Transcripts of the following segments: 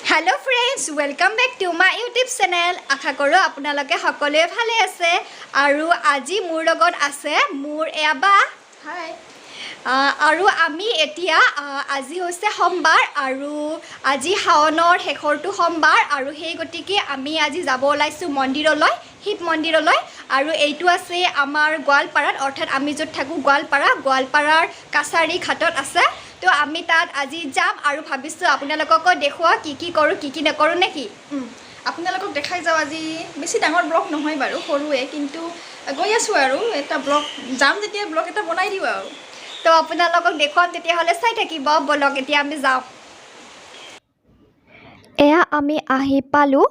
hello friends welcome back to my YouTube channel आशा करूँ আপোনালোকে সকলোৱে ভালে আছে আৰু আজি মোৰ লগত আছে মোৰ এবা হাই আৰু আমি এতিয়া আজি হৈছে সোমবাৰ আৰু আজি শাওনৰ শেষৰটো সোমবাৰ আৰু সেই গতিকে আমি আজি যাব ওলাইছো মন্দিৰলৈ শিৱ মন্দিৰলৈ আৰু এইটো আছে আমাৰ গোৱালপাৰাত অৰ্থাৎ আমি য'ত থাকো গোৱালপাৰাৰ কাছাৰী ঘাটত আছে তো আমি তাত আজি যাম আৰু ভাবিছো আপোনালোককো দেখুৱা কি কৰো কি নকৰো নেকি আপোনালোকক দেখাই যাওঁ আজি বেছি ডাঙৰ ব্লগ নহয় বাৰু সৰুৱে কিন্তু গৈ আছো আৰু এটা ব্লগ যাম যেতিয়া ব্লগ এটা বনাই দিও আৰু তো আপোনালোকক দেখুৱাম তেতিয়াহ'লে চাই থাকিব বলক এতিয়া আমি যাওঁ এয়া আমি আহি পালো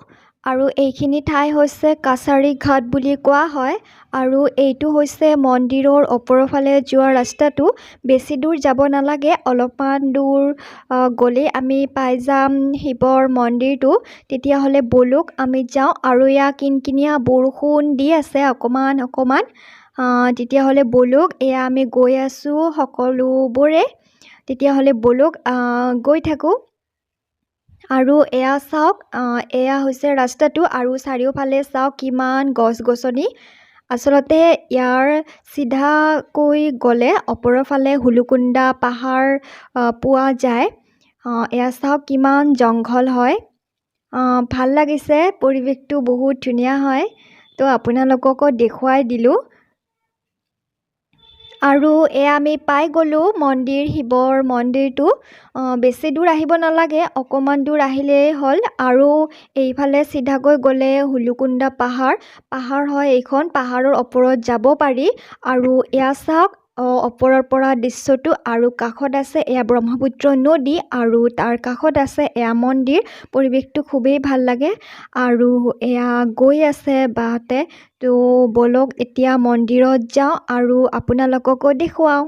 আৰু এইখিনি ঠাই হৈছে কাছাৰী ঘাট বুলি কোৱা হয় আৰু এইটো হৈছে মন্দিৰৰ ওপৰৰ ফালে যোৱা ৰাস্তাটো বেছি দূৰ যাব নালাগে অলপমান দূৰ গ'লে আমি পাই যাম শিৱৰ মন্দিৰটো তেতিয়াহ'লে বলক আমি যাওঁ আৰু এয়া কিনকিনিয়া বৰষুণ দি আছে অকমান তেতিয়াহ'লে বলক এয়া আমি গৈ আছো সকলোবোৰে তেতিয়াহ'লে বলক গৈ থাকোঁ আৰু এয়া চাওক এয়া হৈছে ৰাস্তাটো আৰু চাৰিওফালে চাওক কিমান গছ-গছনি আচলতে ইয়াৰ সিধাকৈ গ'লে ওপৰৰ ফালে হুলুকুন্দা পাহাৰ পোৱা যায় এয়া চাওক কিমান জংঘল হয় ভাল লাগিছে পৰিৱেশটো বহুত ধুনীয়া হয় তো আপোনালোককো দেখুৱাই দিলোঁ আৰু এয়া আমি পাই গ'লো মন্দিৰ শিৱৰ মন্দিৰটো বেছি দূৰ আহিব নালাগে অকমান দূৰ আহিলেই হ'ল আৰু এইফালে সিধাকৈ গ'লে হুলুকুন্দা পাহাৰ হয় এইখন পাহাৰৰ ওপৰত যাব পাৰি আৰু এয়া চাওক ওপৰৰ পৰা দৃশ্যটো আৰু কাষত আছে এয়া ব্ৰহ্মপুত্ৰ নদী আৰু তাৰ কাষত আছে এয়া মন্দিৰ পৰিৱেশটো খুবেই ভাল লাগে আৰু এয়া গৈ আছে বাহঁতে তো বলক এতিয়া মন্দিৰত যাওঁ আৰু আপোনালোককো দেখুৱাওঁ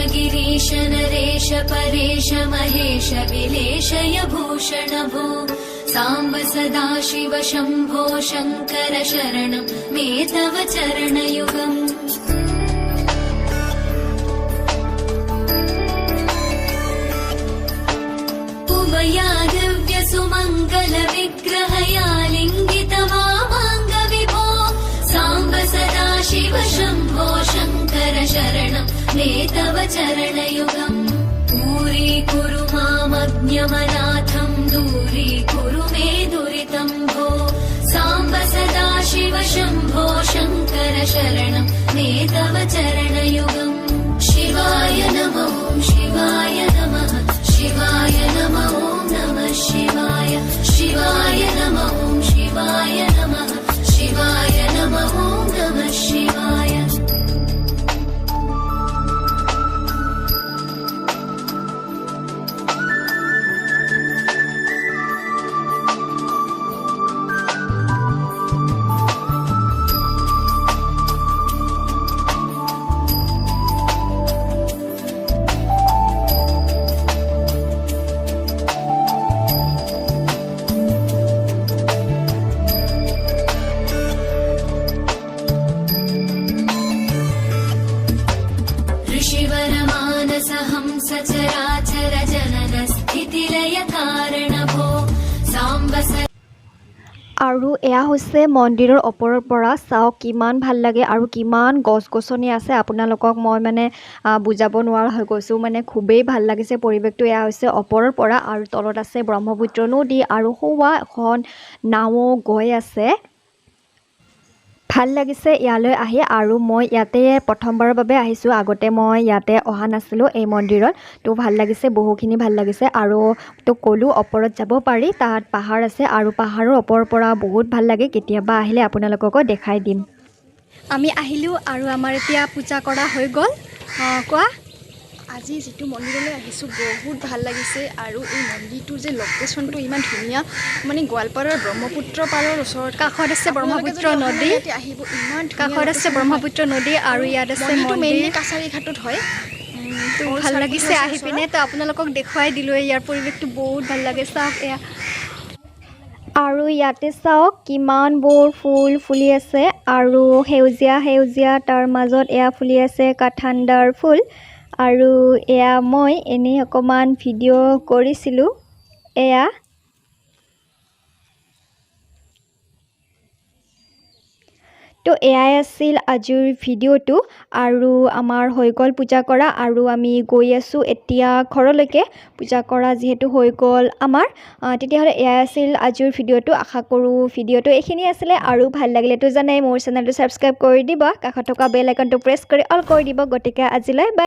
गिरीश नरेश परेश महेश विलेशय भूषण भो साम्ब सदा शिव शम्भो शङ्कर शरणं मे तव चरणयुगम् उमया दिव्य सुमङ्गल विग्रहया लिङ्गित वामाङ्ग विभो साम्ब सदा शिव शम्भो शङ्कर शरणं मे तव चरणयुगम् दूरीकुरु मामज्ञमनाथं दूरीकुरु मे दुरितं भो साम्ब सदा शिव शम्भो शङ्कर शरणं मे तव चरणयुगम् शिवाय नमः शिवाय नमः शिवाय नमः नमः शिवाय शिवाय नमः शिवाय नमः शिवाय नमः नमः शिवाय सचराचर जनन स्थितिलय कारण भो साम्ब আৰু এয়া হৈছে মন্দিৰৰ ওপৰৰ পৰা চাওক কিমান ভাল লাগে আৰু কিমান গছ-গছনি আছে আপোনালোকক মই মানে বুজাব নোৱাৰা হৈ গৈছোঁ মানে খুবেই ভাল লাগিছে পৰিৱেশটো এয়া হৈছে ওপৰৰ পৰা আৰু তলত আছে ব্ৰহ্মপুত্ৰ নদী আৰু সৌৱা এখন নাও গৈ আছে ভাল লাগিছে ইয়ালৈ আহি আৰু মই ইয়াতে প্ৰথমবাৰৰ বাবে আহিছোঁ আগতে মই ইয়াতে অহা নাছিলোঁ এই মন্দিৰত তো ভাল লাগিছে বহুখিনি ভাল লাগিছে আৰু তো ক'লো ওপৰত যাব পাৰি তাত পাহাৰ আছে আৰু পাহাৰৰ ওপৰৰ পৰা বহুত ভাল লাগে কেতিয়াবা আহিলে আপোনালোককো দেখাই দিম আমি আহিলোঁ আৰু আমাৰ এতিয়া পূজা কৰা হৈ গ'ল কোৱা আজি যিটো মন্দিৰলৈ আহিছোঁ বহুত ভাল লাগিছে আৰু এই মন্দিৰটোৰ যে লোকেশ্যনটো ইমান ধুনীয়া মানে গোৱালপাৰাৰ ব্ৰহ্মপুত্ৰ পাৰৰ ওচৰত কাষত আছে ব্ৰহ্মপুত্ৰ নদী ইয়াতে আহিব ইমান কাষত আছে ব্ৰহ্মপুত্ৰ নদী আৰু ইয়াত আছে মন্দিৰটো মেইনলি মন্দিৰ কাছাৰী ঘাটত হয় তো ভাল লাগিছে আহি পিনে তো আপোনালোকক দেখুৱাই দিলোঁ ইয়াৰ পৰিৱেশটো বহুত ভাল লাগে চাওক এয়া আৰু ইয়াতে চাওক কিমানবোৰ ফুল ফুলি আছে আৰু সেউজীয়া সেউজীয়া তাৰ মাজত এয়া ফুলি আছে কাঠাণ্ডাৰ ফুল আৰু এয়া মই এনেই অকণমান ভিডিঅ' কৰিছিলোঁ এয়া তো এয়াই আছিল আজিৰ ভিডিঅ'টো আৰু আমাৰ হৈ গ'ল পূজা কৰা আৰু আমি গৈ আছোঁ এতিয়া ঘৰলৈকে পূজা কৰা যিহেতু হৈ গ'ল আমাৰ তেতিয়াহ'লে এয়াই আছিল আজিৰ ভিডিঅ'টো আশা কৰোঁ ভিডিঅ'টো এইখিনি আছিলে আৰু ভাল লাগিলেতো জানাই মোৰ চেনেলটো ছাবস্ক্ৰাইব কৰি দিবা কাষত থকা বেল আইকনটো প্ৰেছ কৰি অল কৰি দিব গতিকে আজিলৈ বাই